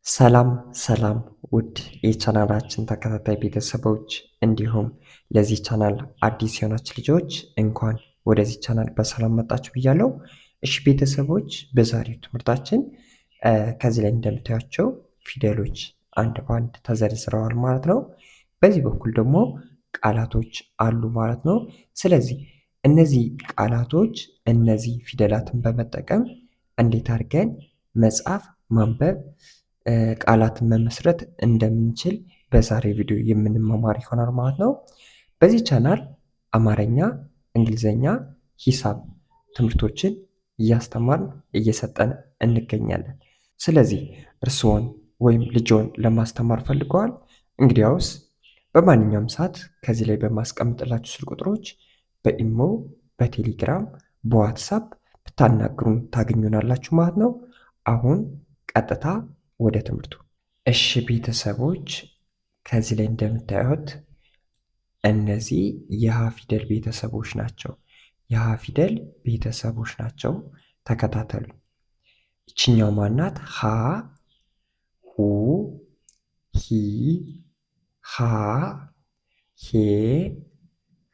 ሰላም ሰላም ውድ የቻናላችን ተከታታይ ቤተሰቦች እንዲሁም ለዚህ ቻናል አዲስ የሆናችሁ ልጆች እንኳን ወደዚህ ቻናል በሰላም መጣችሁ ብያለሁ። እሺ ቤተሰቦች በዛሬው ትምህርታችን ከዚህ ላይ እንደምታዩቸው ፊደሎች አንድ በአንድ ተዘርዝረዋል ማለት ነው። በዚህ በኩል ደግሞ ቃላቶች አሉ ማለት ነው። ስለዚህ እነዚህ ቃላቶች እነዚህ ፊደላትን በመጠቀም እንዴት አድርገን መጻፍ ማንበብ ቃላትን መመስረት እንደምንችል በዛሬ ቪዲዮ የምንማማር ይሆናል ማለት ነው። በዚህ ቻናል አማርኛ፣ እንግሊዘኛ፣ ሂሳብ ትምህርቶችን እያስተማርን እየሰጠን እንገኛለን። ስለዚህ እርስዎን ወይም ልጆን ለማስተማር ፈልገዋል? እንግዲያውስ በማንኛውም ሰዓት ከዚህ ላይ በማስቀምጥላችሁ ስልክ ቁጥሮች በኢሞ፣ በቴሌግራም፣ በዋትሳፕ ብታናግሩን ታገኙናላችሁ ማለት ነው። አሁን ቀጥታ ወደ ትምህርቱ። እሺ ቤተሰቦች ከዚህ ላይ እንደምታዩት እነዚህ የሀ ፊደል ቤተሰቦች ናቸው። የሀ ፊደል ቤተሰቦች ናቸው። ተከታተሉ። ይችኛው ማናት? ሀ፣ ሁ፣ ሂ፣ ሃ፣ ሄ፣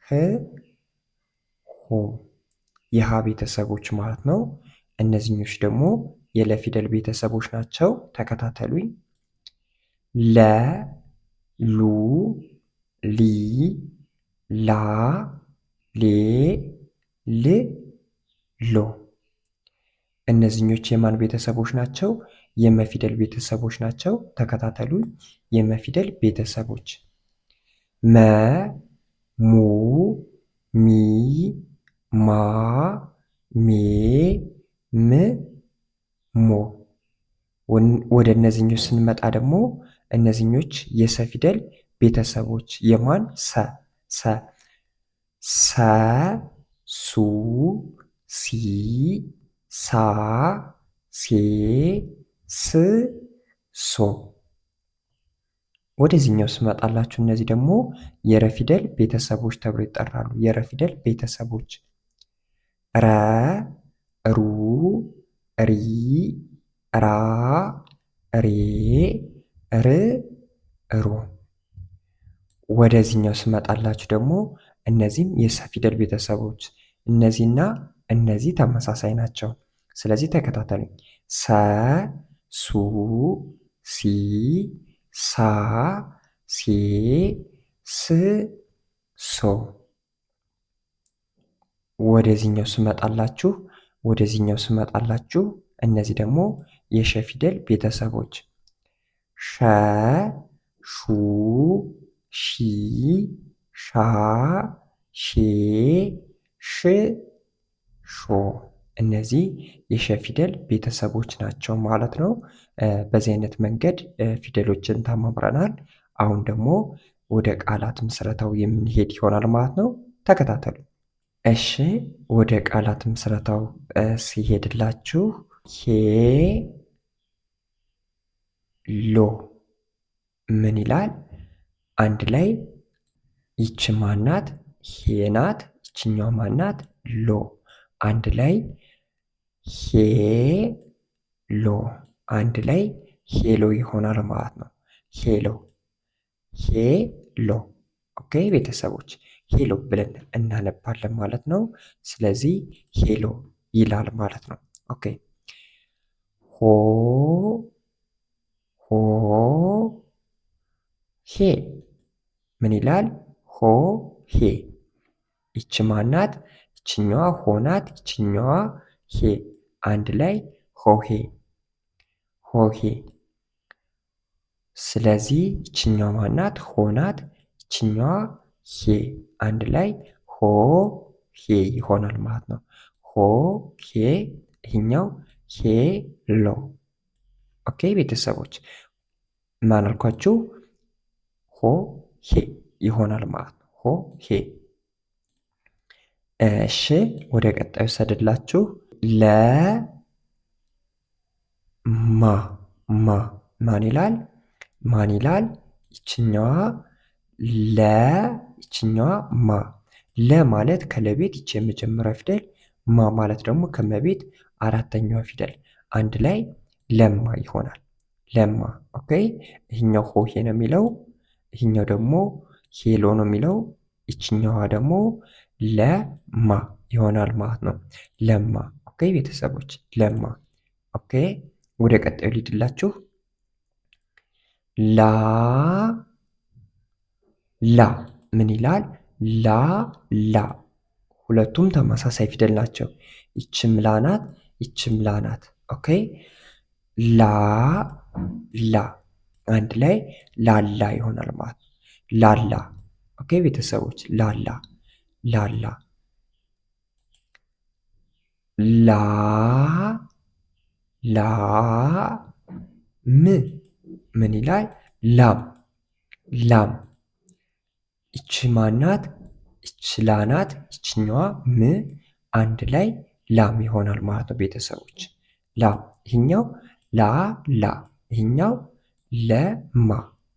ህ፣ ሆ የሀ ቤተሰቦች ማለት ነው። እነዚህኞች ደግሞ የለ ፊደል ቤተሰቦች ናቸው። ተከታተሉኝ። ለ፣ ሉ፣ ሊ፣ ላ፣ ሌ፣ ል፣ ሎ እነዚህኞች የማን ቤተሰቦች ናቸው? የመፊደል ቤተሰቦች ናቸው። ተከታተሉኝ። የመፊደል ቤተሰቦች መ፣ ሙ፣ ሚ፣ ማ፣ ሜ፣ ም፣ ሞ ወደ እነዚህኞች ስንመጣ ደግሞ እነዚህኞች የሰ ፊደል ቤተሰቦች የማን? ሰ፣ ሰ፣ ሰ፣ ሱ፣ ሲ፣ ሳ፣ ሴ፣ ስ፣ ሶ ወደዚህኛው ስመጣላችሁ እነዚህ ደግሞ የረ ፊደል ቤተሰቦች ተብሎ ይጠራሉ። የረ ፊደል ቤተሰቦች ረ፣ ሩ፣ ሪ፣ ራ፣ ሬ፣ ር፣ ሮ ወደዚህኛው ስመጣላችሁ ደግሞ እነዚህም የሰ ፊደል ቤተሰቦች እነዚህና እነዚህ ተመሳሳይ ናቸው። ስለዚህ ተከታተሉኝ። ሰ፣ ሱ፣ ሲ፣ ሳ፣ ሴ፣ ስ፣ ሶ ወደዚህኛው ስመጣላችሁ እነዚህ ደግሞ የሸ ፊደል ቤተሰቦች ሸ፣ ሹ፣ ሺ፣ ሻ፣ ሼ፣ ሽ፣ ሾ እነዚህ የሸ ፊደል ቤተሰቦች ናቸው ማለት ነው። በዚህ አይነት መንገድ ፊደሎችን ተማምረናል። አሁን ደግሞ ወደ ቃላት ምስረታው የምንሄድ ይሆናል ማለት ነው። ተከታተሉ። እሺ ወደ ቃላት ምስረታው ሲሄድላችሁ ሄ ሎ ምን ይላል? አንድ ላይ ይች ማናት? ሄ ናት። ይችኛው ማናት? ሎ አንድ ላይ ሄ ሎ አንድ ላይ ሄሎ ይሆናል ማለት ነው። ሄሎ ሄሎ። ኦኬ ቤተሰቦች ሄሎ ብለን እናነባለን ማለት ነው። ስለዚህ ሄሎ ይላል ማለት ነው። ኦኬ ሆ ሆ ሄ ምን ይላል? ሆ ሄ። ይች ማናት? ይችኛዋ ሆናት። ይችኛዋ ሄ አንድ ላይ ሆሄ ሆሄ። ስለዚህ ይችኛዋ ማናት? ሆናት። ይችኛዋ ሄ አንድ ላይ ሆ ሄ ይሆናል ማለት ነው። ሆ ሄ። ይህኛው ሄ ሎ። ኦኬ ቤተሰቦች ማን አልኳችሁ? ሆ ሄ ይሆናል ማለት ነው። ሆ ሄ። እሺ ወደ ቀጣዩ ሰድላችሁ ለ ማ ማ ማን ይላል? ማን ይላል? ይችኛዋ ለ ይችኛዋ ማ ለ ማለት ከለቤት ይቺ የመጀመሪያ ፊደል ማ ማለት ደግሞ ከመቤት አራተኛዋ ፊደል አንድ ላይ ለማ ይሆናል። ለማ ኦኬ። ይሄኛው ሆሄ ነው የሚለው፣ ይሄኛው ደግሞ ሄሎ ነው የሚለው፣ ይችኛዋ ደግሞ ለማ ይሆናል ማለት ነው። ለማ። ኦኬ ቤተሰቦች ለማ። ኦኬ ወደ ቀጣዩ ሊድላችሁ ላ ላ ምን ይላል? ላ ላ። ሁለቱም ተመሳሳይ ፊደል ናቸው። ይችም ላ ናት፣ ይችም ላ ናት። ኦኬ ላ ላ አንድ ላይ ላላ ይሆናል ማለት ነው። ላላ። ኦኬ ቤተሰቦች ላላ ላላ። ላ ላ ም ምን ይላል? ላም ላም። ይች ማናት? ይች ላ ናት። ይችኛዋ ም አንድ ላይ ላም ይሆናል ማለት ነው ቤተሰቦች ላም። ይህኛው ላ ላ፣ ይህኛው ለማ።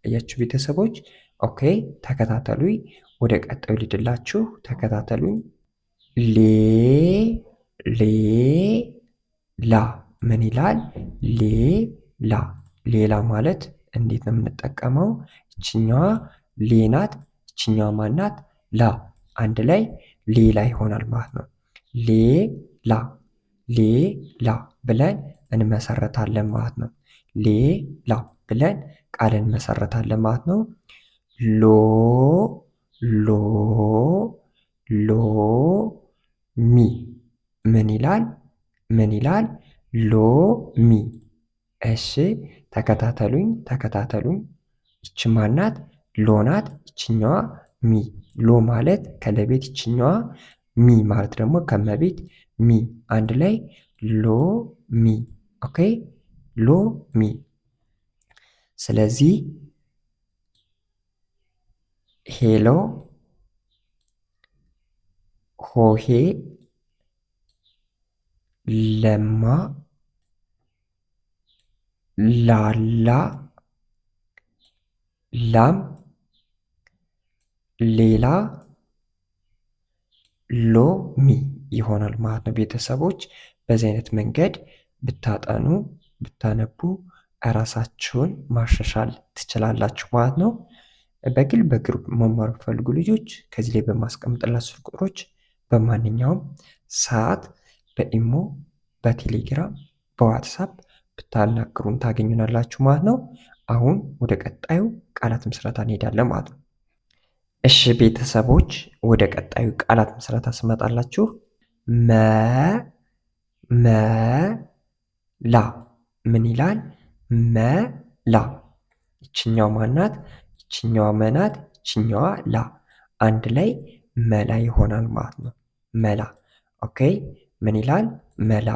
እያችሁ ቤተሰቦች ኦኬ ተከታተሉኝ። ወደ ቀጣዩ ልድላችሁ ተከታተሉኝ። ሌ ሌ ላ ምን ይላል? ሌላ። ሌላ ማለት እንዴት ነው የምንጠቀመው? ይችኛዋ ሌ ናት፣ ይችኛዋ ማናት? ላ። አንድ ላይ ሌላ ይሆናል ማለት ነው። ሌላ ሌላ ብለን እንመሰረታለን ማለት ነው። ሌላ ብለን ቃል እንመሰረታለን ማለት ነው። ሎ ሎ ሎ ሚ ምን ይላል? ምን ይላል? ሎሚ። እሺ ተከታተሉኝ ተከታተሉኝ። ይች ማናት? ሎ ናት። ይችኛዋ ሚ። ሎ ማለት ከለቤት፣ ይችኛዋ ሚ ማለት ደግሞ ከመቤት ሚ። አንድ ላይ ሎሚ። ኦኬ ሎሚ። ስለዚህ ሄሎ፣ ሆሄ፣ ለማ፣ ላላ፣ ላም፣ ሌላ፣ ሎሚ ይሆናል ማለት ነው ቤተሰቦች። በዚህ አይነት መንገድ ብታጠኑ ብታነቡ እራሳችሁን ማሻሻል ትችላላችሁ ማለት ነው። በግል በግሩፕ መማር የሚፈልጉ ልጆች ከዚህ ላይ በማስቀምጥላችሁ ስልክ ቁጥሮች በማንኛውም ሰዓት በኢሞ፣ በቴሌግራም፣ በዋትሳፕ ብታናግሩን ታገኙናላችሁ ማለት ነው። አሁን ወደ ቀጣዩ ቃላት ምስረታ እንሄዳለን ማለት ነው። እሺ ቤተሰቦች ወደ ቀጣዩ ቃላት ምስረታ ስመጣላችሁ ላ ምን ይላል? መላ። ይችኛው ማናት? ይችኛዋ መናት፣ ይችኛዋ ላ። አንድ ላይ መላ ይሆናል ማለት ነው። መላ። ኦኬ ምን ይላል? መላ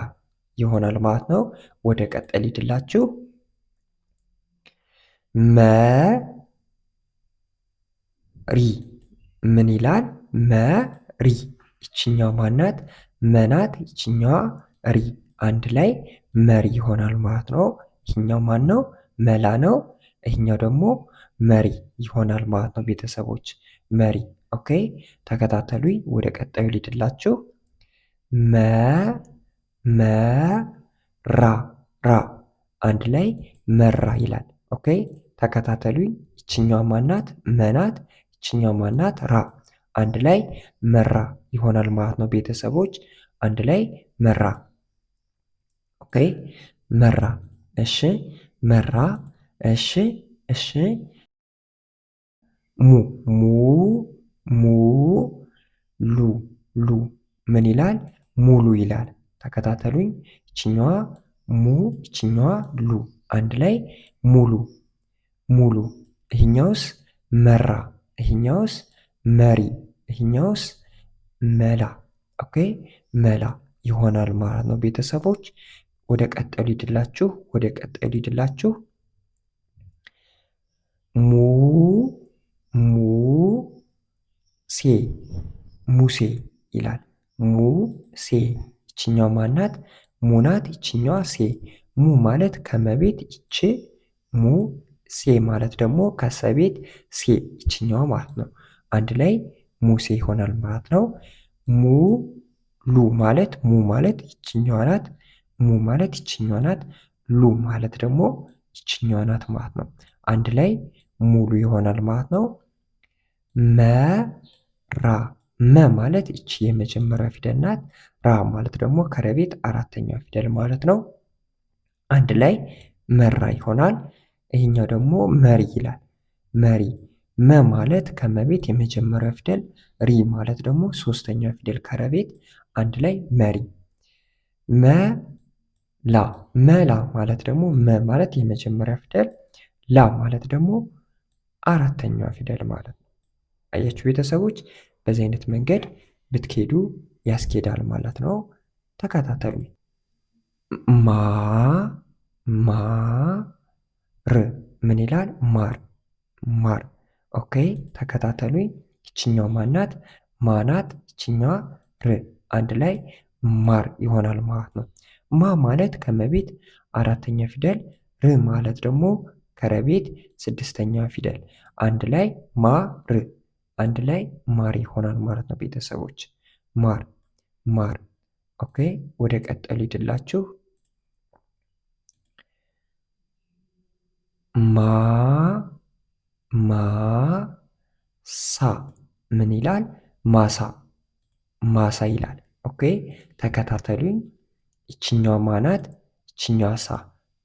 ይሆናል ማለት ነው። ወደ ቀጣይ ልሂድላችሁ። መሪ ምን ይላል? መሪ። ይችኛው ማናት? መናት፣ ይችኛዋ ሪ። አንድ ላይ መሪ ይሆናል ማለት ነው። ይህኛው ማን ነው? መላ ነው። ይህኛው ደግሞ መሪ ይሆናል ማለት ነው ቤተሰቦች መሪ። ኦኬ ተከታተሉኝ። ወደ ቀጣዩ ልሂድላችሁ። መራ ራ አንድ ላይ መራ ይላል። ኦኬ ተከታተሉኝ። ይችኛዋ ማናት? መናት። ይችኛዋ ማናት? ራ። አንድ ላይ መራ ይሆናል ማለት ነው ቤተሰቦች አንድ ላይ መራ። ኦኬ መራ። እሺ መራ። እሺ እሺ ሙ ሉ ምን ይላል? ሙሉ ይላል። ተከታተሉኝ። ይችኛዋ ሙ፣ ይችኛዋ ሉ። አንድ ላይ ሙሉ ሙሉ። ይህኛውስ መራ፣ ይህኛውስ መሪ፣ ይህኛውስ መላ። ኦኬ መላ ይሆናል ማለት ነው ቤተሰቦች። ወደ ቀጣዩ ልሂድላችሁ። ወደ ቀጣዩ ልሂድላችሁ። ሙሴ ሙሴ ይላል። ሙሴ። ይችኛዋ ማናት? ሙ ናት። ይችኛዋ ሴ። ሙ ማለት ከመቤት፣ ይች ሙ። ሴ ማለት ደግሞ ከሰቤት ሴ፣ ይችኛዋ ማለት ነው። አንድ ላይ ሙሴ ይሆናል ማለት ነው። ሙሉ ማለት ሙ ማለት ይችኛዋ ናት። ሙ ማለት ይችኛዋ ናት። ሉ ማለት ደግሞ ይችኛዋ ናት ማለት ነው። አንድ ላይ ሙሉ ይሆናል ማለት ነው። መራ መ ማለት እቺ የመጀመሪያ ፊደል ናት። ራ ማለት ደግሞ ከረቤት አራተኛው ፊደል ማለት ነው። አንድ ላይ መራ ይሆናል። ይሄኛው ደግሞ መሪ ይላል። መሪ መ ማለት ከመቤት የመጀመሪያ ፊደል፣ ሪ ማለት ደግሞ ሶስተኛው ፊደል ከረቤት አንድ ላይ መሪ። መላ መላ ማለት ደግሞ መ ማለት የመጀመሪያ ፊደል፣ ላ ማለት ደግሞ አራተኛዋ ፊደል ማለት ነው። አያችሁ ቤተሰቦች፣ በዚህ አይነት መንገድ ብትኬዱ ያስኬዳል ማለት ነው። ተከታተሉ። ማ ማ ር ምን ይላል? ማር ማር። ኦኬ ተከታተሉኝ። ይችኛዋ ማናት? ማናት። ይችኛዋ ር አንድ ላይ ማር ይሆናል ማለት ነው። ማ ማለት ከመቤት አራተኛ ፊደል፣ ር ማለት ደግሞ ከረቤት ስድስተኛ ፊደል አንድ ላይ ማር አንድ ላይ ማር ይሆናል ማለት ነው። ቤተሰቦች ማር ማር። ኦኬ ወደ ቀጠሉ ሂድላችሁ። ማ ማ ሳ ምን ይላል? ማሳ ማሳ ይላል። ኦኬ ተከታተሉኝ። ይችኛዋ ማናት? ይችኛዋ ሳ።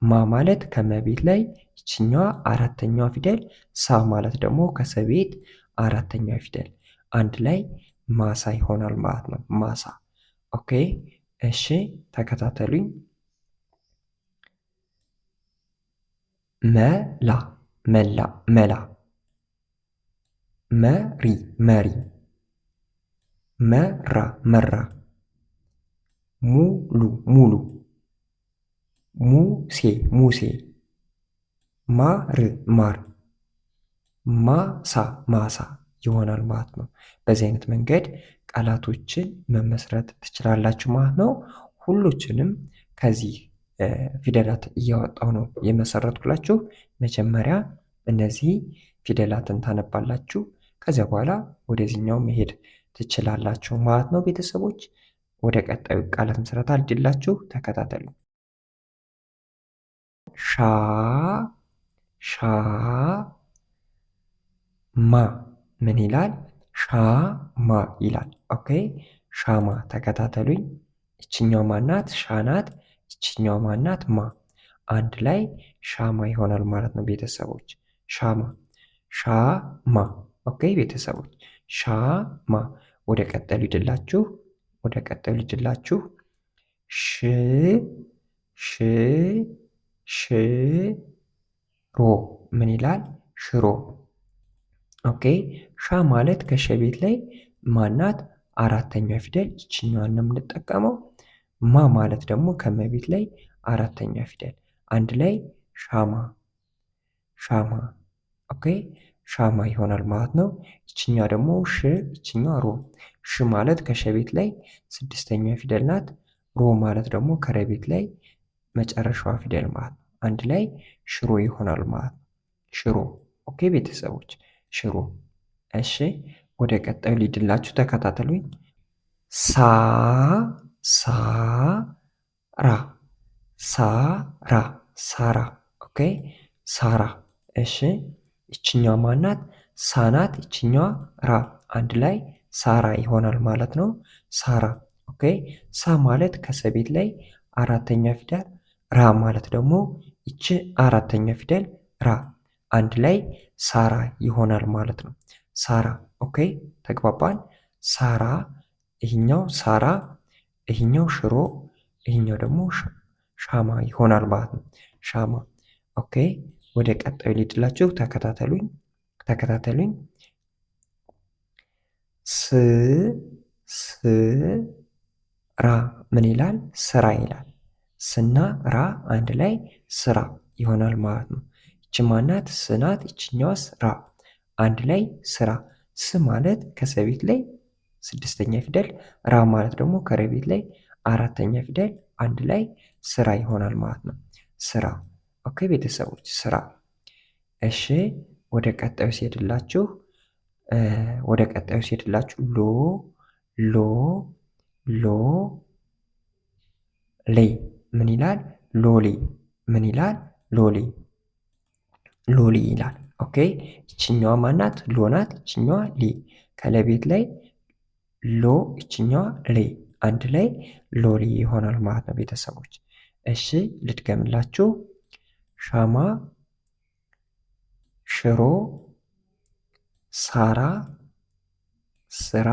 ማ ማለት ከመቤት ላይ ይችኛዋ አራተኛዋ ፊደል፣ ሳ ማለት ደግሞ ከሰቤት አራተኛዋ ፊደል አንድ ላይ ማሳ ይሆናል ማለት ነው። ማሳ። ኦኬ እሺ ተከታተሉኝ። መላ መላ መላ። መሪ መሪ። መራ መራ። ሙሉ ሙሉ። ሙሴ ሙሴ። ማር ማር። ማሳ ማሳ ይሆናል ማለት ነው። በዚህ አይነት መንገድ ቃላቶችን መመስረት ትችላላችሁ ማለት ነው። ሁሎችንም ከዚህ ፊደላት እያወጣው ነው የመሰረትኩላችሁ። መጀመሪያ እነዚህ ፊደላትን ታነባላችሁ። ከዚያ በኋላ ወደዚህኛው መሄድ ትችላላችሁ ማለት ነው። ቤተሰቦች ወደ ቀጣዩ ቃላት ምስረታ ልድላችሁ፣ ተከታተሉ። ሻ ሻ ማ ምን ይላል? ሻማ ይላል። ኦኬ ሻማ። ተከታተሉኝ። ይችኛው ማናት? ሻ ናት። ይችኛው ማናት? ማ። አንድ ላይ ሻማ ይሆናል ማለት ነው ቤተሰቦች። ሻማ ሻማ። ኦኬ ቤተሰቦች ሻማ። ወደ ቀጠሉ ሂድላችሁ፣ ወደ ቀጠሉ ሂድላችሁ። ሽ ሽ ሽ ሮ ምን ይላል? ሽሮ። ኦኬ ሻ ማለት ከሸ ቤት ላይ ማናት? አራተኛ ፊደል፣ ይችኛዋን ነው የምንጠቀመው። ማ ማለት ደግሞ ከመቤት ላይ አራተኛ ፊደል አንድ ላይ ሻማ ሻማ። ኦኬ ሻማ ይሆናል ማለት ነው። ይችኛ ደግሞ ሽ፣ ይችኛ ሮ። ሽ ማለት ከሸ ቤት ላይ ስድስተኛ ፊደል ናት። ሮ ማለት ደግሞ ከረቤት ላይ መጨረሻዋ ፊደል ማለት ነው። አንድ ላይ ሽሮ ይሆናል ማለት ነው። ሽሮ። ኦኬ ቤተሰቦች ሽሮ። እሺ ወደ ቀጣዩ ሊድላችሁ ተከታተሉኝ። ሳ ሳ ራ ሳራ ሳራ። ኦኬ ሳራ። እሺ ይችኛዋ ማናት? ሳናት። ይችኛዋ ራ አንድ ላይ ሳራ ይሆናል ማለት ነው። ሳራ። ኦኬ ሳ ማለት ከሰቤት ላይ አራተኛ ፊደል፣ ራ ማለት ደግሞ ይቺ አራተኛ ፊደል ራ አንድ ላይ ሳራ ይሆናል ማለት ነው። ሳራ። ኦኬ ተግባባን። ሳራ። ይህኛው ሳራ፣ ይህኛው ሽሮ፣ ይህኛው ደግሞ ሻማ ይሆናል ማለት ነው። ሻማ። ኦኬ ወደ ቀጣዩ ሊድላችሁ ተከታተሉኝ፣ ተከታተሉኝ። ስ ስ ራ ምን ይላል? ስራ ይላል። ስና ራ አንድ ላይ ስራ ይሆናል ማለት ነው። ይች ማናት? ስናት። ይችኛዋስ ራ አንድ ላይ ስራ። ስ ማለት ከሰቤት ላይ ስድስተኛ ፊደል፣ ራ ማለት ደግሞ ከረቤት ላይ አራተኛ ፊደል አንድ ላይ ስራ ይሆናል ማለት ነው። ስራ። ኦኬ ቤተሰቦች ስራ። እሺ ወደ ቀጣዩ ሲሄድላችሁ ወደ ቀጣዩ ሲሄድላችሁ ሎ ሎ ሎ ሌ ምን ይላል? ሎሌ ምን ይላል? ሎሌ። ሎሊ ይላል። ኦኬ ይችኛዋ ማናት? ሎ ናት። ይችኛዋ ሊ። ከለቤት ላይ ሎ ይችኛዋ ሌ አንድ ላይ ሎሊ ይሆናል ማለት ነው ቤተሰቦች። እሺ ልድገምላችሁ። ሻማ፣ ሽሮ፣ ሳራ፣ ስራ፣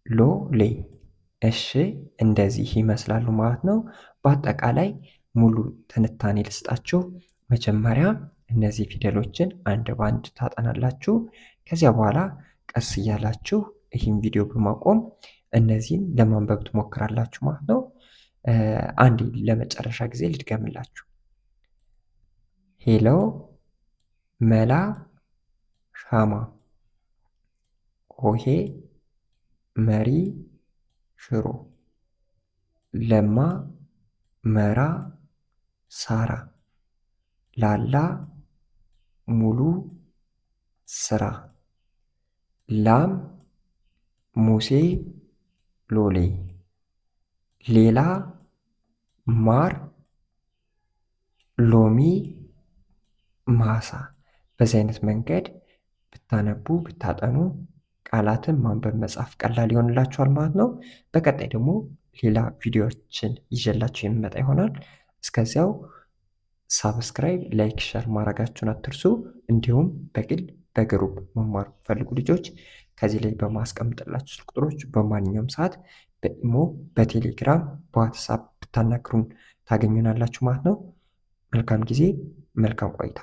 ሎሌ። እሺ እንደዚህ ይመስላሉ ማለት ነው። በአጠቃላይ ሙሉ ትንታኔ ልስጣችሁ። መጀመሪያ እነዚህ ፊደሎችን አንድ ባንድ ታጠናላችሁ። ከዚያ በኋላ ቀስ እያላችሁ ይህን ቪዲዮ በማቆም እነዚህን ለማንበብ ትሞክራላችሁ ማለት ነው። አንዴ ለመጨረሻ ጊዜ ልድገምላችሁ። ሄሎ፣ መላ፣ ሻማ፣ ሆሄ፣ መሪ፣ ሽሮ፣ ለማ፣ መራ፣ ሳራ፣ ላላ፣ ሙሉ፣ ስራ፣ ላም፣ ሙሴ፣ ሎሌ፣ ሌላ፣ ማር፣ ሎሚ፣ ማሳ። በዚህ አይነት መንገድ ብታነቡ ብታጠኑ ቃላትን ማንበብ መጻፍ ቀላል ይሆንላችኋል ማለት ነው። በቀጣይ ደግሞ ሌላ ቪዲዮዎችን ይዤላችሁ የሚመጣ ይሆናል። እስከዚያው ሳብስክራይብ፣ ላይክ፣ ሸር ማድረጋችሁን አትርሱ። እንዲሁም በግል በግሩፕ መማር ፈልጉ ልጆች ከዚህ ላይ በማስቀምጥላችሁ ስልክ ቁጥሮች በማንኛውም ሰዓት በኢሞ፣ በቴሌግራም፣ በዋትሳፕ ብታናግሩን ታገኙናላችሁ ማለት ነው። መልካም ጊዜ፣ መልካም ቆይታ